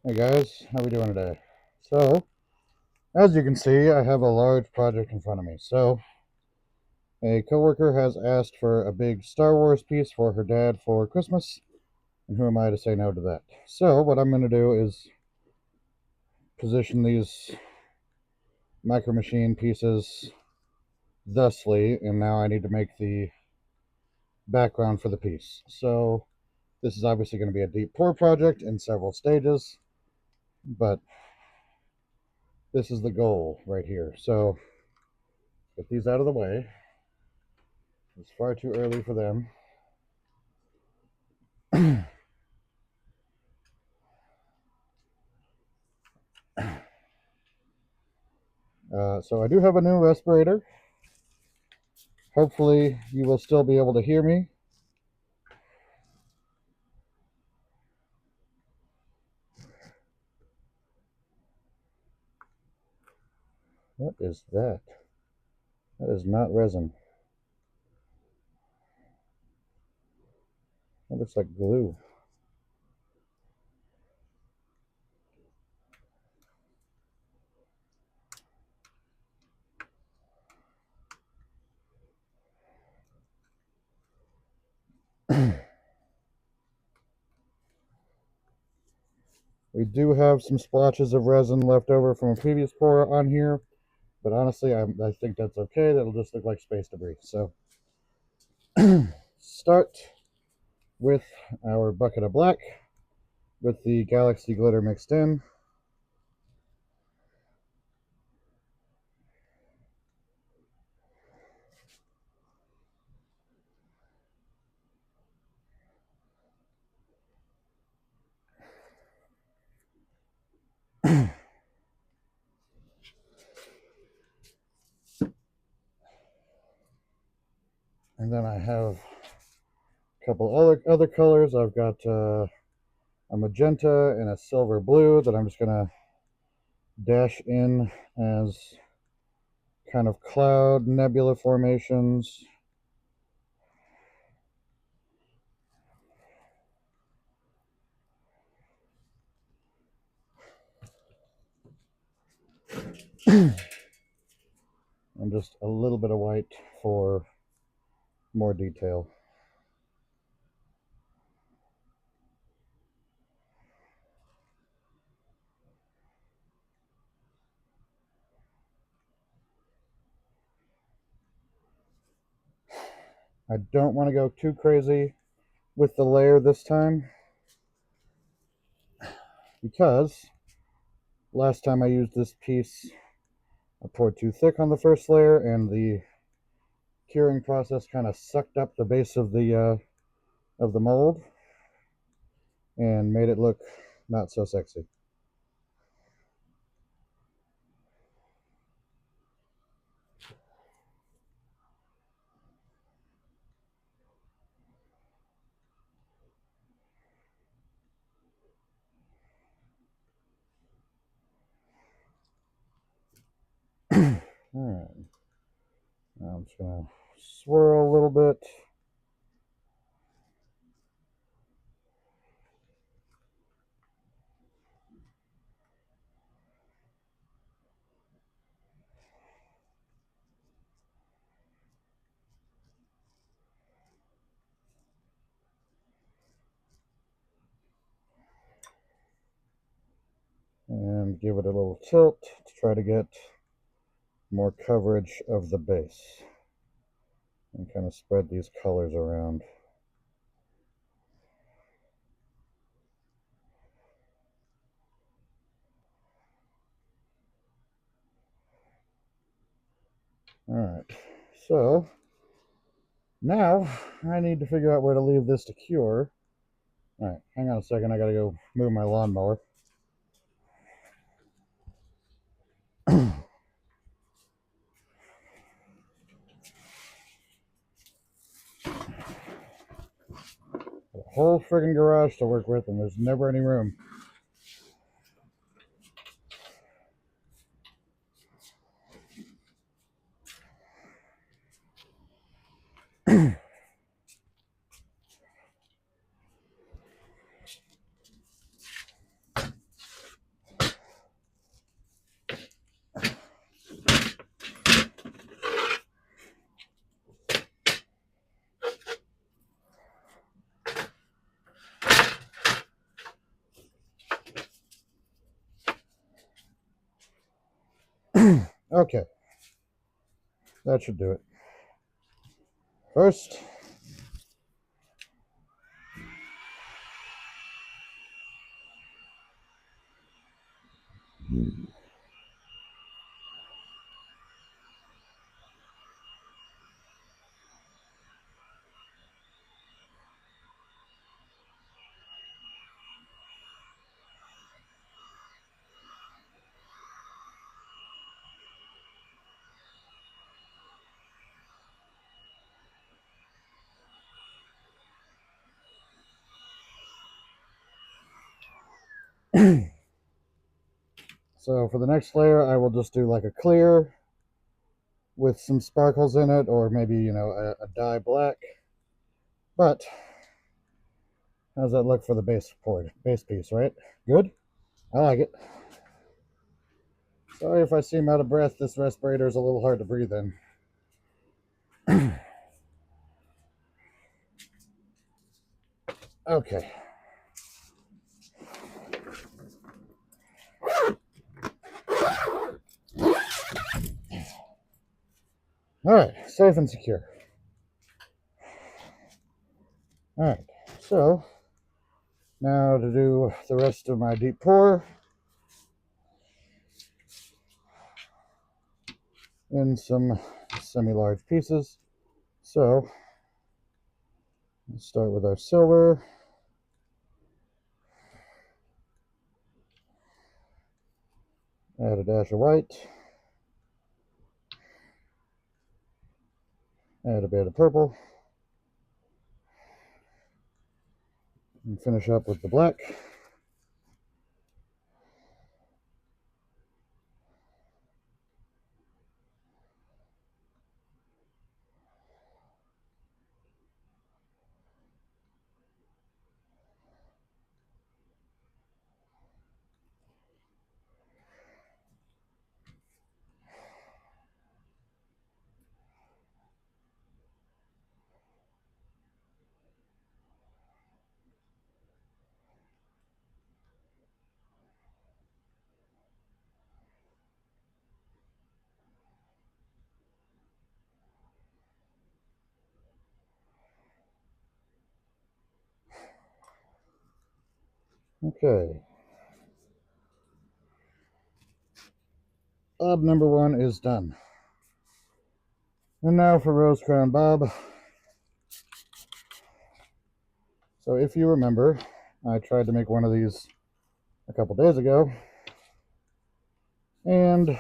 Hey guys, how we doing today? So, as you can see, I have a large project in front of me. So, a coworker has asked for a big Star Wars piece for her dad for Christmas, and who am I to say no to that? So, what I'm going to do is position these micro machine pieces thusly, and now I need to make the background for the piece. So, this is obviously going to be a deep pour project in several stages, but this is the goal right here. So, get these out of the way. It's far too early for them. So I do have a new respirator. Hopefully you will still be able to hear me. What is that? That is not resin. That looks like glue. We do have some splotches of resin left over from a previous pour on here, but honestly, I think that's okay. That'll just look like space debris. So, start with our bucket of black with the galaxy glitter mixed in. And then I have a couple other colors. I've got a magenta and a silver blue that I'm just gonna dash in as kind of cloud nebula formations. And just a little bit of white for more detail. I don't want to go too crazy with the layer this time because last time I used this piece, I poured too thick on the first layer and the curing process kind of sucked up the base of the mold and made it look not so sexy. All right, now I'm just gonna swirl a little bit. And give it a little tilt to try to get more coverage of the base and kind of spread these colors around. All right, so now I need to figure out where to leave this to cure. All right, hang on a second. I gotta go move my lawnmower. A whole friggin' garage to work with, and there's never any room. Okay, that should do it. First, so for the next layer, I will just do like a clear with some sparkles in it, or maybe, you know, a dye black. But how's that look for the base piece, right? Good? I like it. Sorry if I seem out of breath. This respirator is a little hard to breathe in. Okay. All right, safe and secure. All right, so now to do the rest of my deep pour in some semi-large pieces. So let's start with our silver. Add a dash of white. Add a bit of purple. And finish up with the black. Okay. Bob number 1 is done. And now for Rose Crown Bob. So if you remember, I tried to make one of these a couple days ago and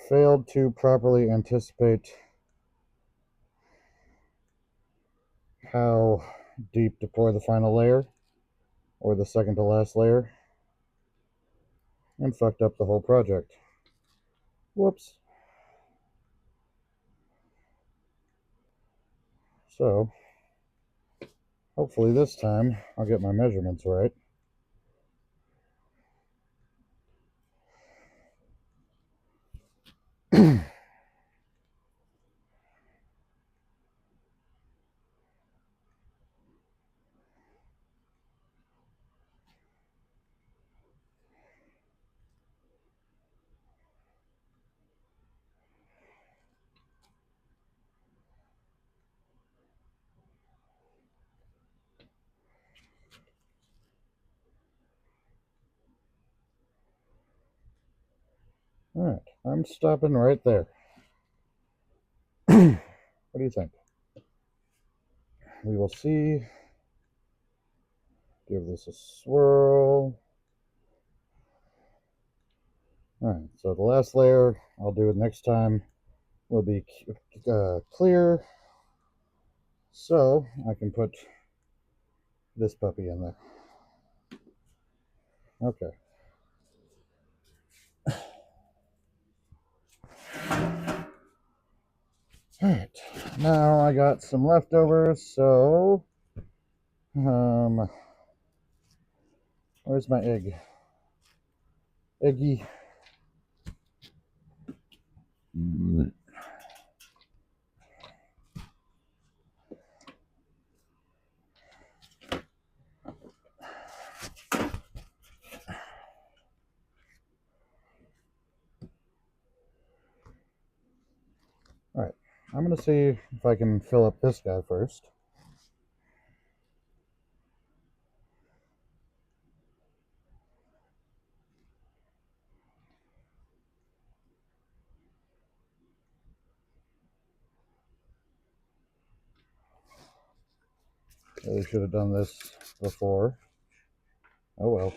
failed to properly anticipate how deep to pour the final layer, or the second to last layer, and fucked up the whole project. Whoops. So hopefully this time I'll get my measurements right. Alright, I'm stopping right there. What do you think? We will see. Give this a swirl. Alright, so the last layer I'll do it next time will be clear, so I can put this puppy in there. Okay. Alright, now I got some leftovers, so where's my egg? Eggy. I'm going to see if I can fill up this guy first. Really should have done this before. Oh well.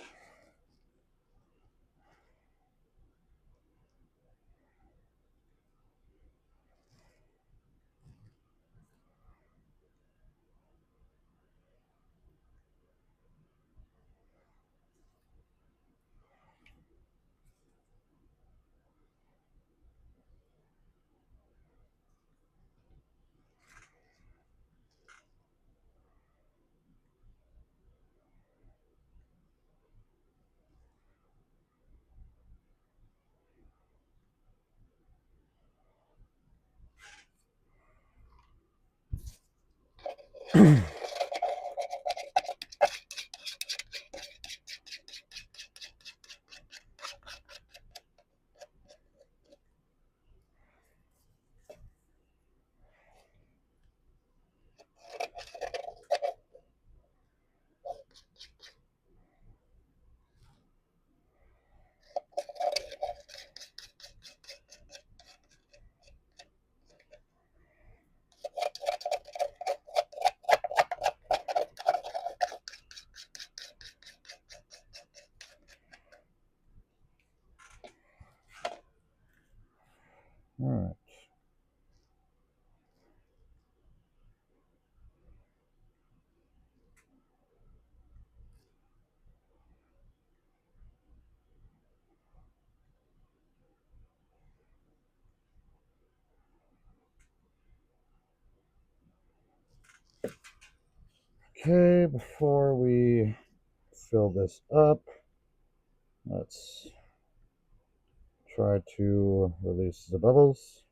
All right. Okay, before we fill this up, let's try to release the bubbles.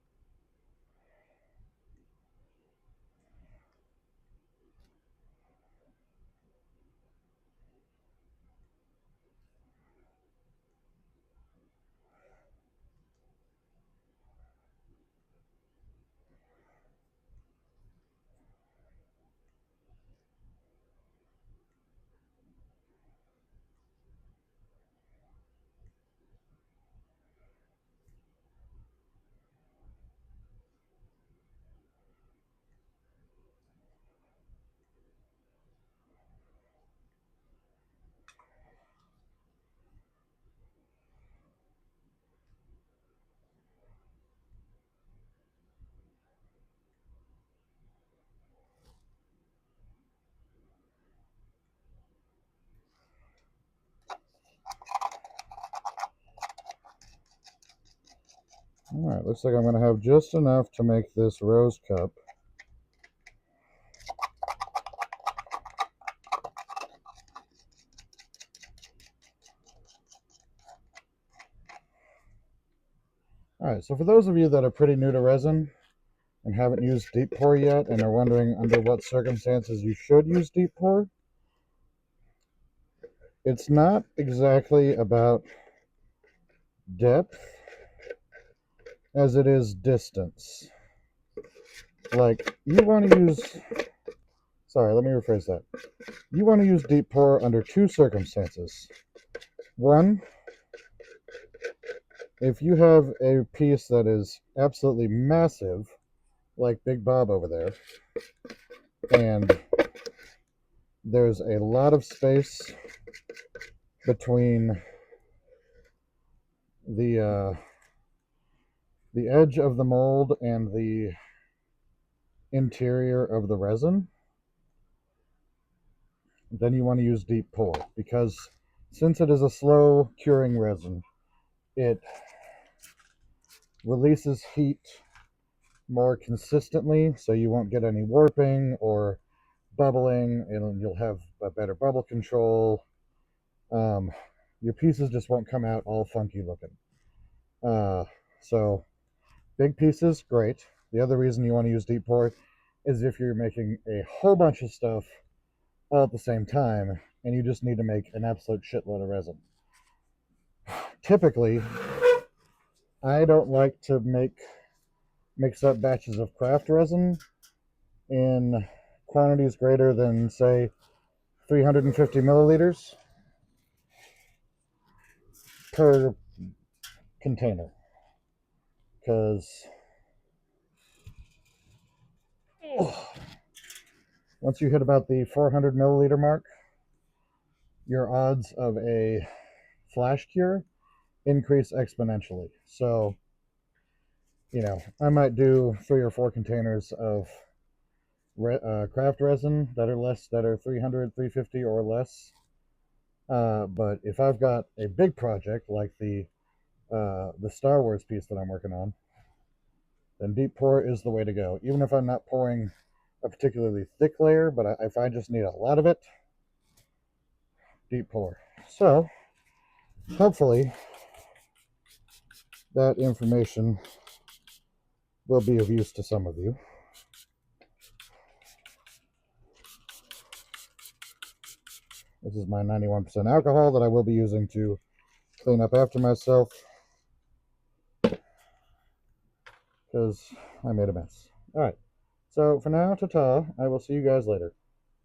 All right, looks like I'm going to have just enough to make this rose cup. All right, so for those of you that are pretty new to resin and haven't used deep pour yet and are wondering under what circumstances you should use deep pour, it's not exactly about depth as it is distance. Like, you want to use, sorry, let me rephrase that. You want to use deep pour under two circumstances. One, if you have a piece that is absolutely massive, like Big Bob over there, and there's a lot of space between the edge of the mold and the interior of the resin, then you want to use deep pour, because since it is a slow curing resin, it releases heat more consistently, so you won't get any warping or bubbling, and you'll have a better bubble control. Your pieces just won't come out all funky looking. So big pieces, great. The other reason you want to use deep pour is if you're making a whole bunch of stuff all at the same time and you just need to make an absolute shitload of resin. Typically, I don't like to make mix up batches of craft resin in quantities greater than, say, 350 milliliters per container. Because once you hit about the 400 milliliter mark, your odds of a flash cure increase exponentially. So, I might do 3 or 4 containers of craft resin that are 300, 350 or less. But if I've got a big project like the Star Wars piece that I'm working on, then deep pour is the way to go. Even if I'm not pouring a particularly thick layer, but if I just need a lot of it, deep pour. So hopefully that information will be of use to some of you. This is my 91% alcohol that I will be using to clean up after myself because I made a mess. All right. So for now, ta-ta. I will see you guys later.